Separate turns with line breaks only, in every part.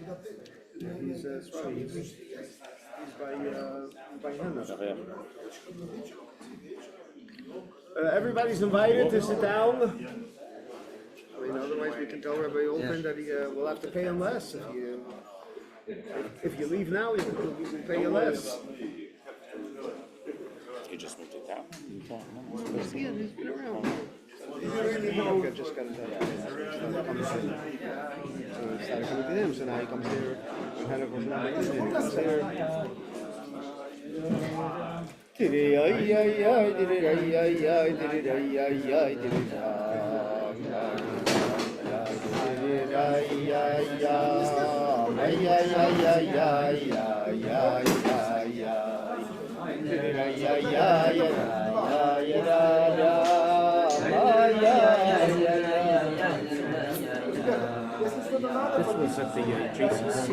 He's by Hannah. Everybody's invited to sit down. I mean, otherwise we can tell Rabbi Altein that he will have to pay him less. If you leave now, he will pay you less.
He just moved it down.
Yeah, he's been around. I just got started coming to him, so now he comes here. He comes here.
This was at the JCC.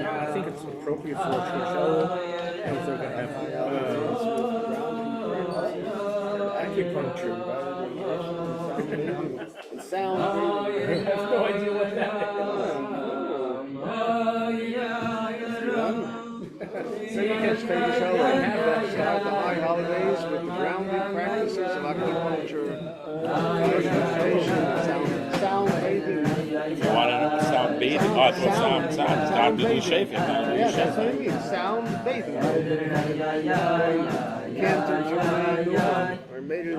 I think it's appropriate for Hershel. If they're going to have acupuncture.
Sound.
I have no idea what that is.
So you can stay the show and have the high holidays with the grounding practices of acupuncture, sound bathing.
You want to sound bathing? Oh, it's sound bathing. Shave it.
Yeah, that's what I mean. Sound bathing. Cantors or made it.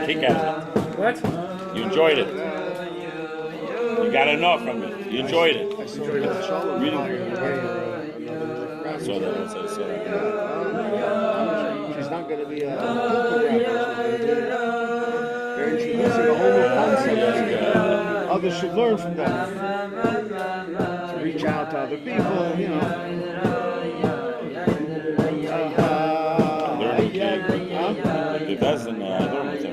Kick out of it.
What?
You enjoyed it. You got enough from it. You enjoyed it.
Really? She's not going to be a they're introducing a whole new concept. Others should learn from them. To reach out to other people, you know.
The dozen, I don't know what's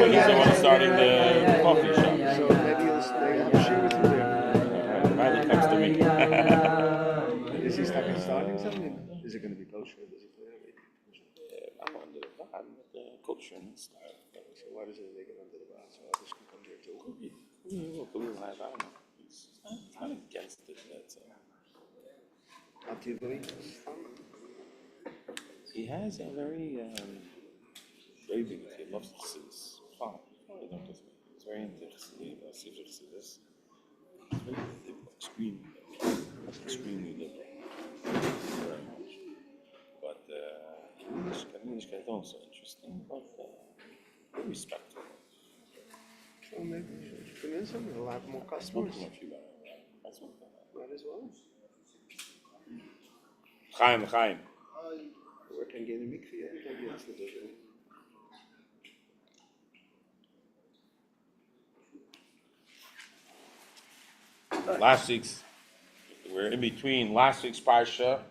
he's the one starting the coffee shop.
So maybe they have a share with you there.
Riley comes to me.
Is he starting something? Is it going to be kosher? Does he play it?
I'm under the culture and style.
So why does it get under the bus? So others can come here too.
I don't know. He's not against it. He has a very big. He loves Chassidus. He's very into Chassidus. He's very extremely liberal. Very much. But English guys also interesting, but very respectful.
So maybe you should convince him. He'll have more customers.
Might
as well.
Chaim.
Where can get a mikveh? Maybe that's the difference.
We're in between last week's Parsha,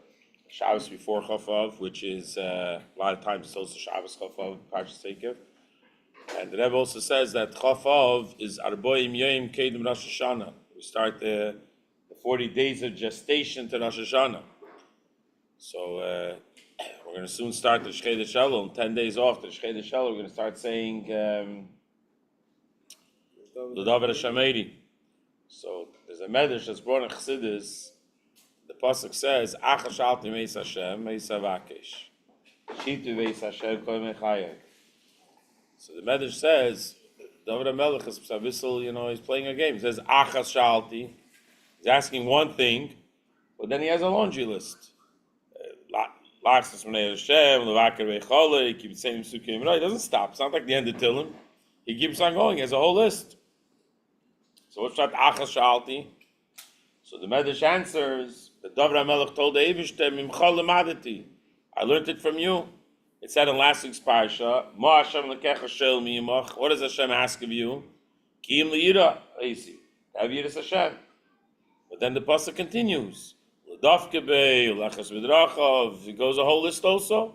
Shabbos before Chov, which is a lot of times it's also Shabbos Chov, Parsha Sekev. And the Rebbe also says that Chov is Arboim Yoim Kedem Rosh Hashanah. We start the 40 days of gestation to Rosh Hashanah. So we're going to soon start the Shchei Shalom. 10 days after Shchei Shalom, we're going to start saying L'Davar Hashameri. So there's a medrash that's brought in Chassidus. The pasuk says, "Achash alti meis Hashem meis avakesh, shitu meis Hashem kol mechayek." So the medrash says, David HaMelech is he's playing a game. He says, "Achash alti." He's asking one thing, but then he has a laundry list. He keeps saying Sukim. He doesn't stop. It's not like the end of Tillim. He keeps on going. He has a whole list. So what's that Achas Shalti? So the Medrash answers, the David HaMelech told the Eivishter, Mimcha lemadati. I learned it from you. It said in last week's Parsha, Ma Hashem lekecha shel miyimach. What does Hashem ask of you? Ki im liyira, eisi. Have yiras Hashem. But then the pasuk continues. Dafkebe, Lachas Midrachov. He goes a whole list also.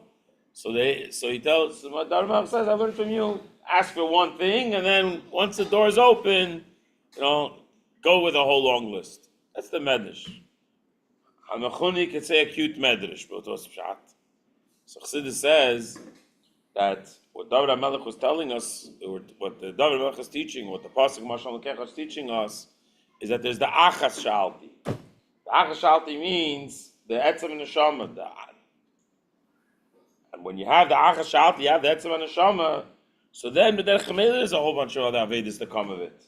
So he tells, my Dharma says, I learned from you, ask for one thing, and then once the door is open, go with a whole long list. That's the medrash. Hamachuni could say a cute medrash, but what's pshat? So Chassidus says that what David HaMelech was telling us, or what the David HaMelech is teaching, what the Pasuk Mashal Lekech is teaching us, is that there's the Achas Shalti. The Achas Shalti means the Etzem and Neshama. And when you have the Achas Shalti, you have the Etzem and Neshama, so then there's a whole bunch of other Avedis that come of it.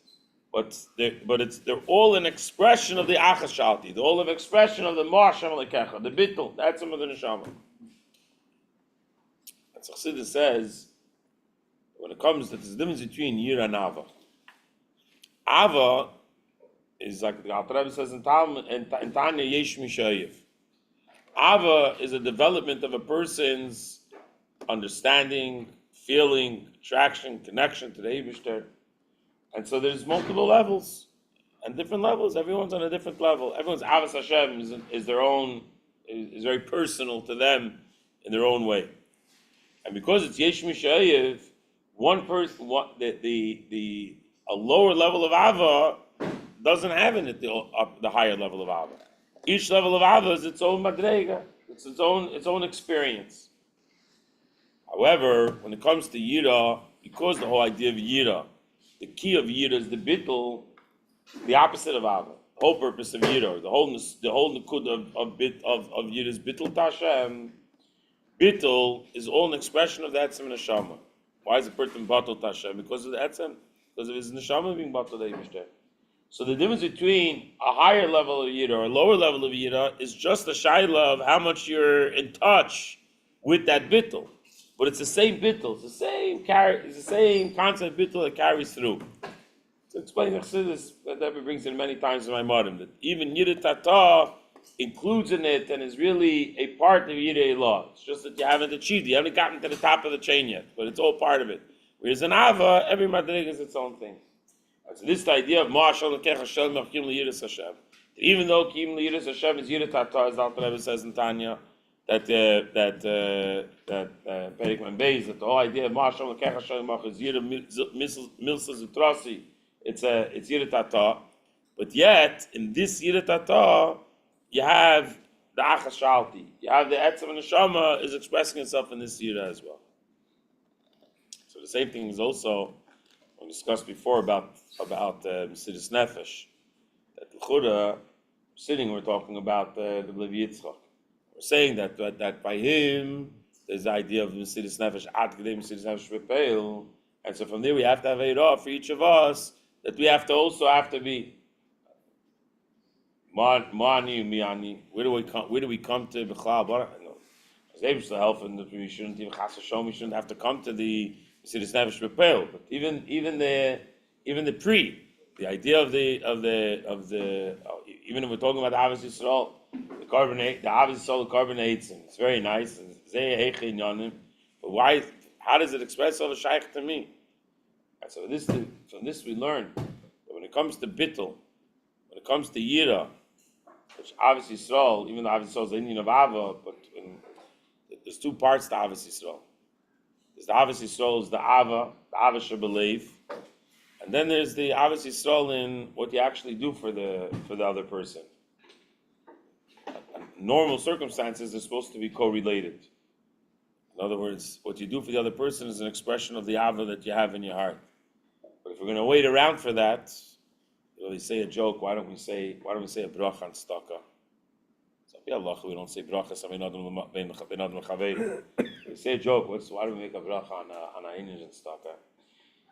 But they're all an expression of the Achas Shalti. They're all an expression of the Mashal Lekecha, the Bittul, the Etzem and the Neshama. And so Chassidus says, when it comes to the difference between Yira and Ava. Ava is like the Alter Rebbe says in Tanya Yesh Mishayev. Ava is a development of a person's understanding, feeling, attraction, connection to the Eibishter. And so there's multiple levels and different levels. Everyone's on a different level. Everyone's Avas Hashem is their own, is very personal to them in their own way. And because it's Yesh Mishayev, one person, a lower level of Ava doesn't have in it the higher level of Ava. Each level of Ava is its own madrega, it's its own experience. However, when it comes to Yira, because the whole idea of Yira, the key of Yira is the bittul, the opposite of Ava. The whole purpose of Yira, the whole nikud of Yira is bittul tashem. Bittul is all an expression of the etzem and neshama. Why is the person batul tashem? Because of the etzem, because of his neshama being batul eibishter. So the difference between a higher level of Yira or a lower level of Yira is just a shayla of how much you're in touch with that bittul. But it's the same bittul, it's the same concept bittul that carries through. To explain Chassidus, that Rebbe brings it many times in my modem, that even Yira Tata includes in it and is really a part of Yira Elah. It's just that you haven't achieved it, you haven't gotten to the top of the chain yet, but it's all part of it. Whereas in Ava, every madrig is its own thing. So this is the idea of Ma'ashal Lekech Hashem Machkim L'Yiras Hashem. Even though Kim L'Yiras Hashem is Yira Tata, as the Alter Rebbe says in Tanya, that Perikman Beis, that the whole idea of Ma'ashal Lekech Hashem Mach is Yira Milsa Zutrasi, it's Yira Tata, but yet in this Yira Tata you have the Achas Shalti, you have the Etzem and Neshama is expressing itself in this Yira as well. So the same thing is also we discussed before about Mesidus Nefesh. That L'chura, we're talking about the Rabbi Yitzchak. We're saying that by him there's the idea of Mesidus Nefesh Ad Gedei Mesidus Nefesh Bepeil, and so from there we have to have Eirah for each of us that we have to be Mani Miani. Where do we come to B'chlal? As able to help, and we shouldn't even Chas Hashem, we shouldn't have to come to the Mesidus Nefesh Bepeil. But even the idea of the even if we're talking about the Avos Yisroel, the Avos Yisroel carbonates, and it's very nice. But why? How does it express all the shaykh to me? And so from this we learn that when it comes to bittul, when it comes to yira, which Avos Yisroel, even though Avos Yisroel is the Indian of Ava, but there's two parts to Avos Yisroel. There's the Avos Yisroel is the Ava Shebelev, and then there's the Avos Yisroel in what you actually do for the other person. In normal circumstances, they're supposed to be correlated. In other words, what you do for the other person is an expression of the Ava that you have in your heart. But if we're going to wait around for that, they say a joke. Why don't we say a bracha on staka? We don't say bracha. We say a joke. Why do we make a bracha on a English and staka?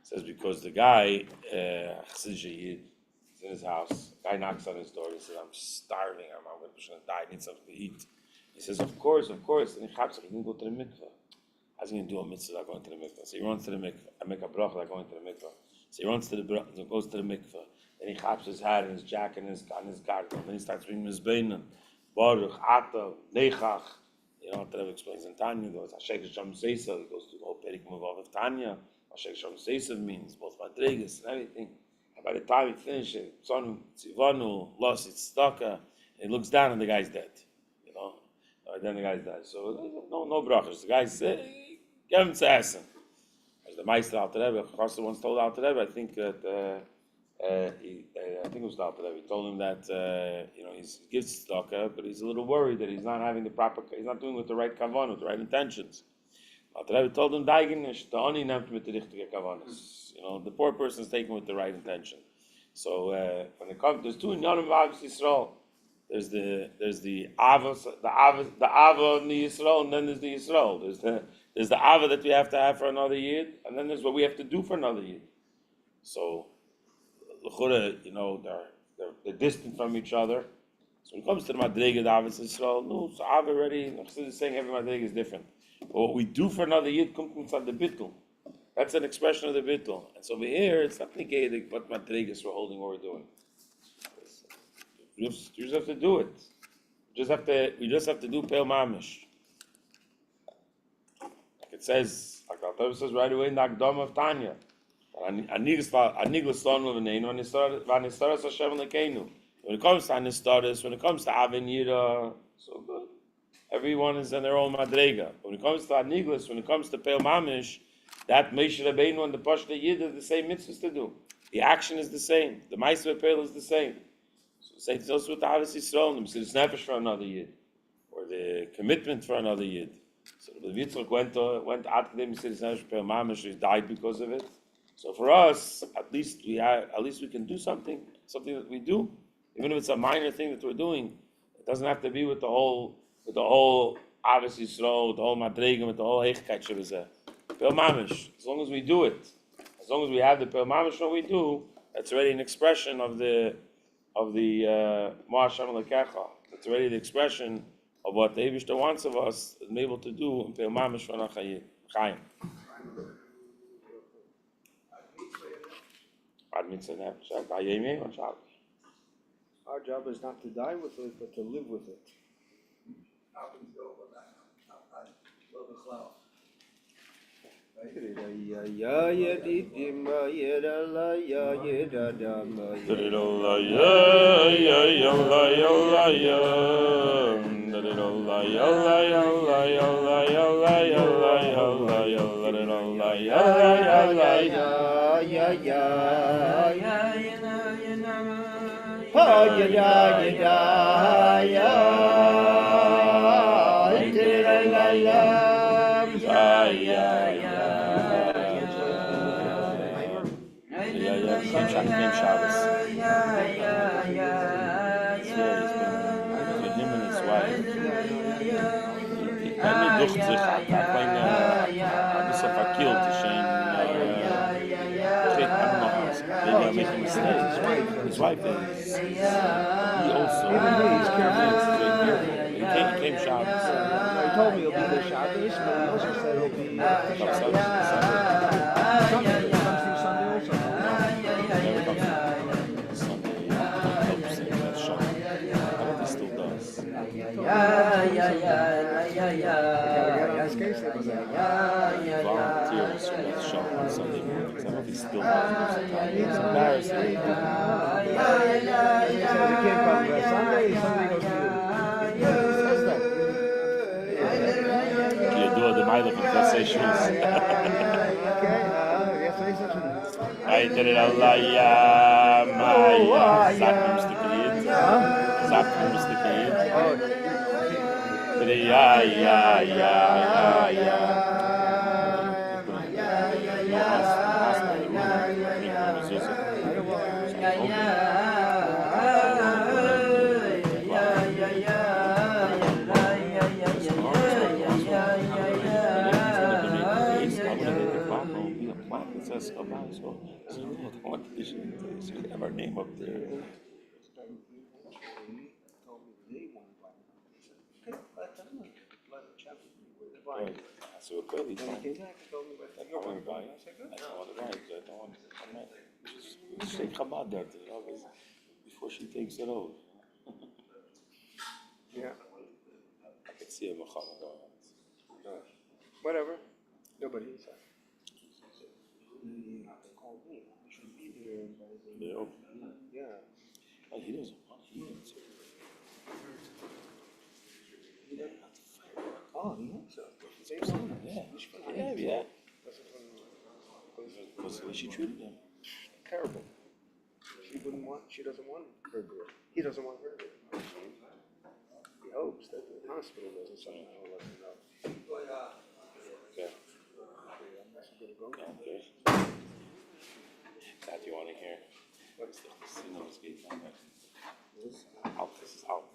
It says because the guy, is in his house. The guy knocks on his door. He says, "I'm starving. I'm going to die. I need something to eat." He says, "Of course." And he didn't go to the mikveh. How's he going to do a mitzvah without going to the mikveh? So he runs to the mikveh. I make a bracha without going to the mikveh. So he runs to goes to the mikveh. Then he chaps his hat and his jacket and his garden. Then he starts reading his beinen. Baruch, Atav, Nechach. The Rebbe explains in Tanya, he goes, Hashek Shem Seisa, he goes to the whole Perik Mavav of Tanya. Hashek Shem Seisa means both Madrigas and everything. And by the time he finishes, Tzonu, Tzivanu, Los, Tzedakah, He looks down and the guy's dead. Then the guy's dead. So no brachas. The guy's give him to essen. As the Meister Alter Rebbe, Chassid once told Alter Rebbe, I think that I think it was the Alter Rebbe. He told him that he gives tzedakah, but he's a little worried that he's not having he's not doing it with the right kavanah, with the right intentions. Alter Rebbe told him, "Daigenish, the oni nemt mit the richtige kavanas." The poor person is taken with the right intention. So when it comes, there's two inyanim of Yisroel. There's the ava in the Yisroel, and then there's the Yisroel. There's the ava that we have to have for another yid, and then there's what we have to do for another yid. So, they're distant from each other. So when it comes to the madrega, the ava Yisroel, no, so ava already. I'm is saying every madrega is different. But what we do for another yid comes inside the bittul. That's an expression of the bittul. And so over here, it's not negating what madregas we're holding, what we're doing. You just have to do it. We just have to do Peil Mamish. Like it says, like the Rebbe says right away in the Akdama of Tanya. When it comes to Anistaris, when it comes to Avin Yira, so good. Everyone is in their own madrega. When it comes to Aniglas, when it comes to Peil Mamish, that Moshe Rabbeinu and the Pashta Yid are the same mitzvahs to do. The action is the same. The Ma'aseh Peil is the same. So say it's also with the Ahavas Yisrael, the Mesiras Nefesh for another Yid, or the commitment for another Yid. So the Yitzchak went out to the Mesiras Nefesh Peil Mamish, he died because of it. So for us, at least we can do something that we do, even if it's a minor thing that we're doing. It doesn't have to be with the whole Ahavas Yisrael, with the whole Madregim, with the whole Heichkeit Shabazeh. Peil Mamish, as long as we do it, as long as we have the Peil Mamish, what we do, that's already an expression of the Ma'ashem Lekecha. It's already the expression of what the Eibishter wants of us to be able to do in Peil Mamish for Chaim.
Our job is not to die with it, but to live with it.
Came Shabbos. With him and his wife. Ducht sich hat a verkillt maybe I'm making a mistake. His wife is. He also. He came Shabbos.
He told me he'll be there Shabbos, but he also said he'll be Sunday also.
Volunteers with Chof on Sunday mornings. I don't know if he still does. It's embarrassing.
He says he can't come Sunday goes to you. He says that.
You do the mile of conversations. I did it Allah, yeah, Maya. Zach comes to Kid. Have our name up there. So we're clearly fine. I don't want to buy it. I don't want to buy it. I'm not. Just say Chabad there, before she takes it over.
Yeah.
I can see a Muhammad going on.
Whatever. Nobody.
Yeah.
Yeah.
Oh, he doesn't want it. that?
This is when-
Because the way she treated him.
Terrible. She doesn't want her to. He doesn't want her to. He hopes that the hospital doesn't somehow let him know.
Okay. Okay. That you want to hear? What's the casino is getting on that? This is out.